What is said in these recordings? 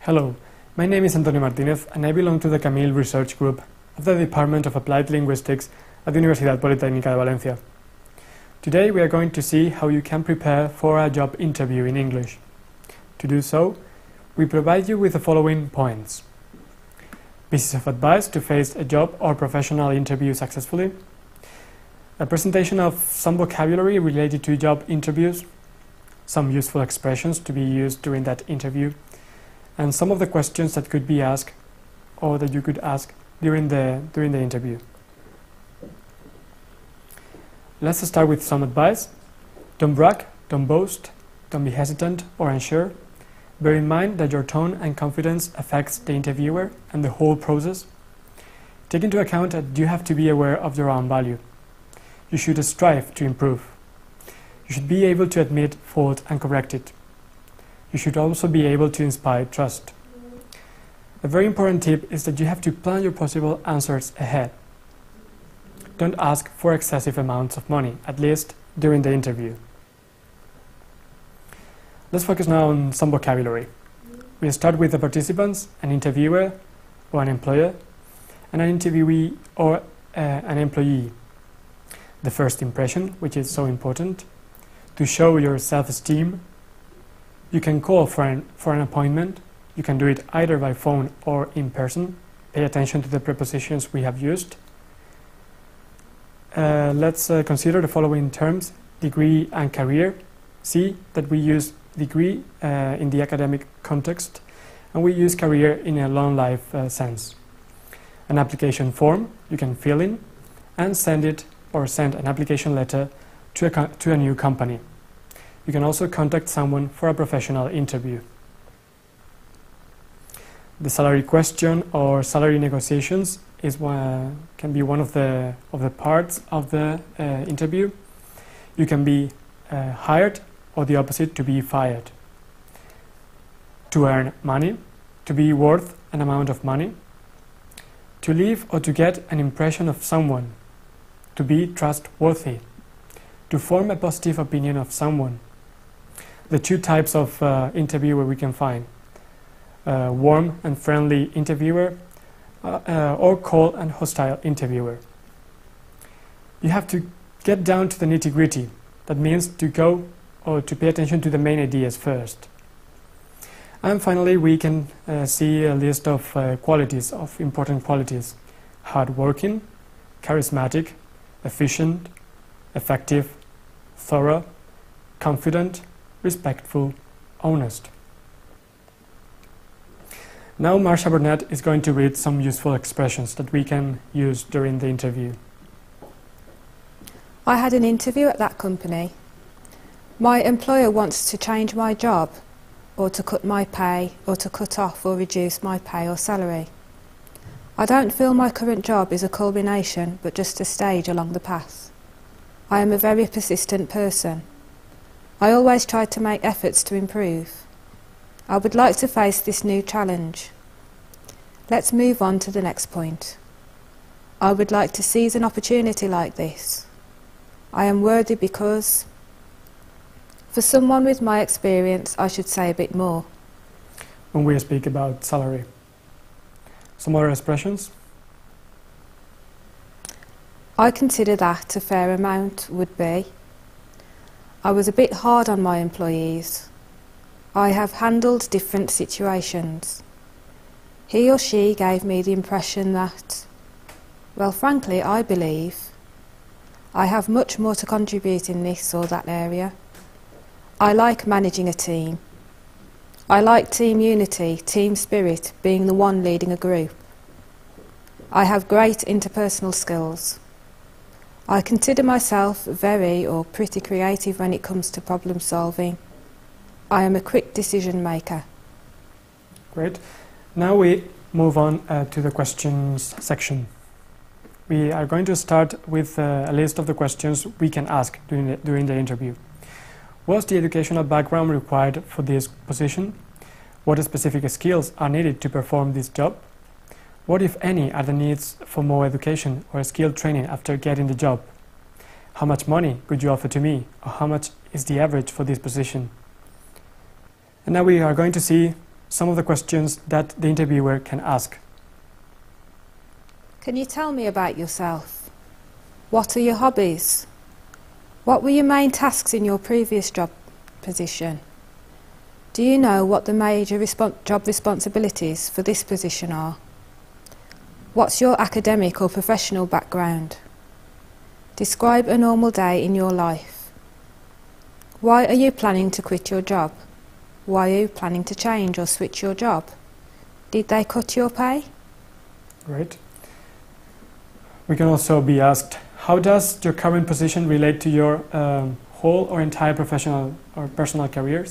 Hello, my name is Antonio Martinez and I belong to the Camille Research Group of the Department of Applied Linguistics at the Universitat Politècnica de València. Today we are going to see how you can prepare for a job interview in English. To do so, we provide you with the following points: pieces of advice to face a job or professional interview successfully, a presentation of some vocabulary related to job interviews, some useful expressions to be used during that interview, and some of the questions that could be asked or that you could ask during the interview. Let's start with some advice. Don't brag, don't boast, don't be hesitant or unsure. Bear in mind that your tone and confidence affects the interviewer and the whole process. Take into account that you have to be aware of your own value. You should strive to improve. You should be able to admit fault and correct it. You should also be able to inspire trust. A very important tip is that you have to plan your possible answers ahead. Don't ask for excessive amounts of money, at least during the interview. Let's focus now on some vocabulary. We start with the participants, an interviewer or an employer, and an interviewee or an employee. The first impression, which is so important, to show your self-esteem. You can call for an appointment. You can do it either by phone or in person. Pay attention to the prepositions we have used. Let's consider the following terms: degree and career. See that we use degree in the academic context, and we use career in a long life sense. An application form you can fill in and send an application letter to a new company. You can also contact someone for a professional interview. The salary question or salary negotiations can be one of the parts of the interview. You can be hired, or the opposite, to be fired. To earn money, to be worth an amount of money. To leave or to get an impression of someone. To be trustworthy. To form a positive opinion of someone. The two types of interviewer we can find: warm and friendly interviewer, or cold and hostile interviewer. You have to get down to the nitty-gritty. That means to go or to pay attention to the main ideas first. And finally, we can see a list of qualities, of important qualities: hardworking, charismatic, efficient, effective, thorough, confident, respectful, honest. Now Mª Autor is going to read some useful expressions that we can use during the interview. I had an interview at that company. My employer wants to change my job, or to cut my pay, or to cut off or reduce my pay or salary. I don't feel my current job is a culmination, but just a stage along the path. I am a very persistent person. I always try to make efforts to improve. I would like to face this new challenge. Let's move on to the next point. I would like to seize an opportunity like this. I am worthy because... For someone with my experience, I should say a bit more. When we speak about salary. Some other expressions? I consider that a fair amount would be: I was a bit hard on my employees. I have handled different situations. He or she gave me the impression that, well, frankly, I believe I have much more to contribute in this or that area. I like managing a team. I like team unity, team spirit, being the one leading a group. I have great interpersonal skills. I consider myself very or pretty creative when it comes to problem solving. I am a quick decision maker. Great. Now we move on to the questions section. We are going to start with a list of the questions we can ask during the interview. What's the educational background required for this position? What specific skills are needed to perform this job? What, if any, are the needs for more education or skill training after getting the job? How much money could you offer to me? Or how much is the average for this position? And now we are going to see some of the questions that the interviewer can ask. Can you tell me about yourself? What are your hobbies? What were your main tasks in your previous job position? Do you know what the major job responsibilities for this position are? What's your academic or professional background? Describe a normal day in your life. Why are you planning to quit your job? Why are you planning to change or switch your job? Did they cut your pay? Great. We can also be asked, how does your current position relate to your whole or entire professional or personal career?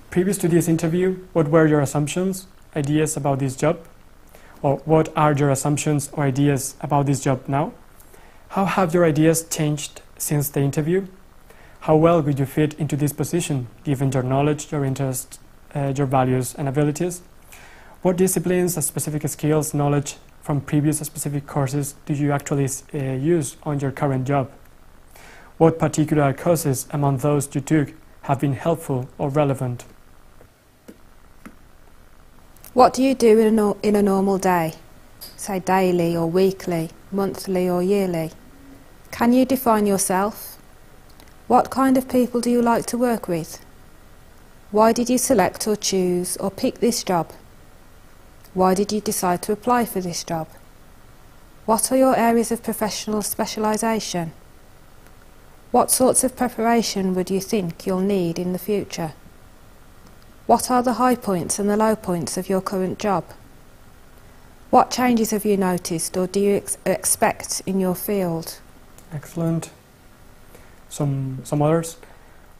Previous to this interview, what were your assumptions, ideas about this job? Or what are your assumptions or ideas about this job now? How have your ideas changed since the interview? How well would you fit into this position, given your knowledge, your interests, your values and abilities? What disciplines, specific skills, knowledge from previous specific courses do you actually use on your current job? What particular courses among those you took have been helpful or relevant? What do you do in a normal day? Say daily or weekly, monthly or yearly. Can you define yourself? What kind of people do you like to work with? Why did you select or choose or pick this job? Why did you decide to apply for this job? What are your areas of professional specialisation? What sorts of preparation would you think you'll need in the future? What are the high points and the low points of your current job? What changes have you noticed or do you expect in your field? Excellent. Some others.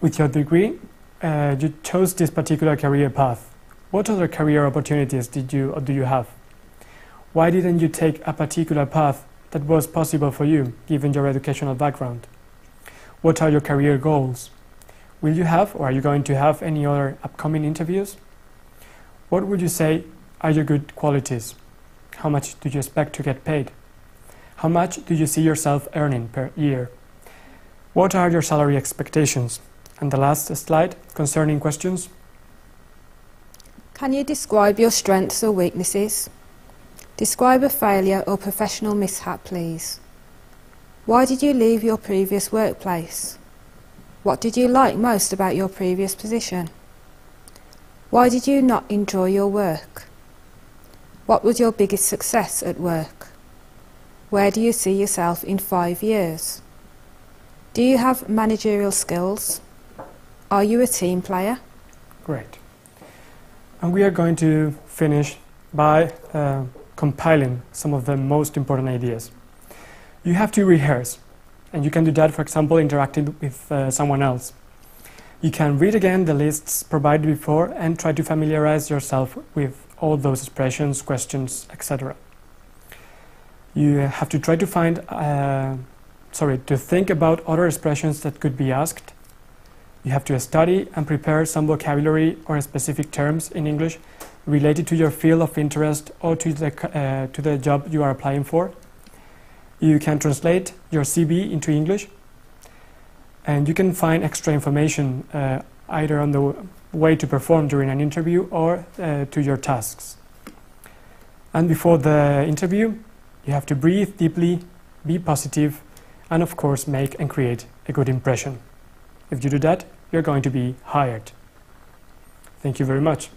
With your degree, you chose this particular career path. What other career opportunities do you have? Why didn't you take a particular path that was possible for you, given your educational background? What are your career goals? Will you have, or are you going to have, any other upcoming interviews? What would you say are your good qualities? How much do you expect to get paid? How much do you see yourself earning per year? What are your salary expectations? And the last slide, concerning questions. Can you describe your strengths or weaknesses? Describe a failure or professional mishap, please. Why did you leave your previous workplace? What did you like most about your previous position? Why did you not enjoy your work? What was your biggest success at work? Where do you see yourself in 5 years? Do you have managerial skills? Are you a team player? Great. And we are going to finish by compiling some of the most important ideas. You have to rehearse. And you can do that, for example, interacting with someone else. You can read again the lists provided before and try to familiarize yourself with all those expressions, questions, etc. You have to try to to think about other expressions that could be asked. You have to study and prepare some vocabulary or specific terms in English related to your field of interest or to the job you are applying for. You can translate your CV into English, and you can find extra information either on the way to perform during an interview or to your tasks. And before the interview, you have to breathe deeply, be positive, and of course make and create a good impression. If you do that, you're going to be hired. Thank you very much.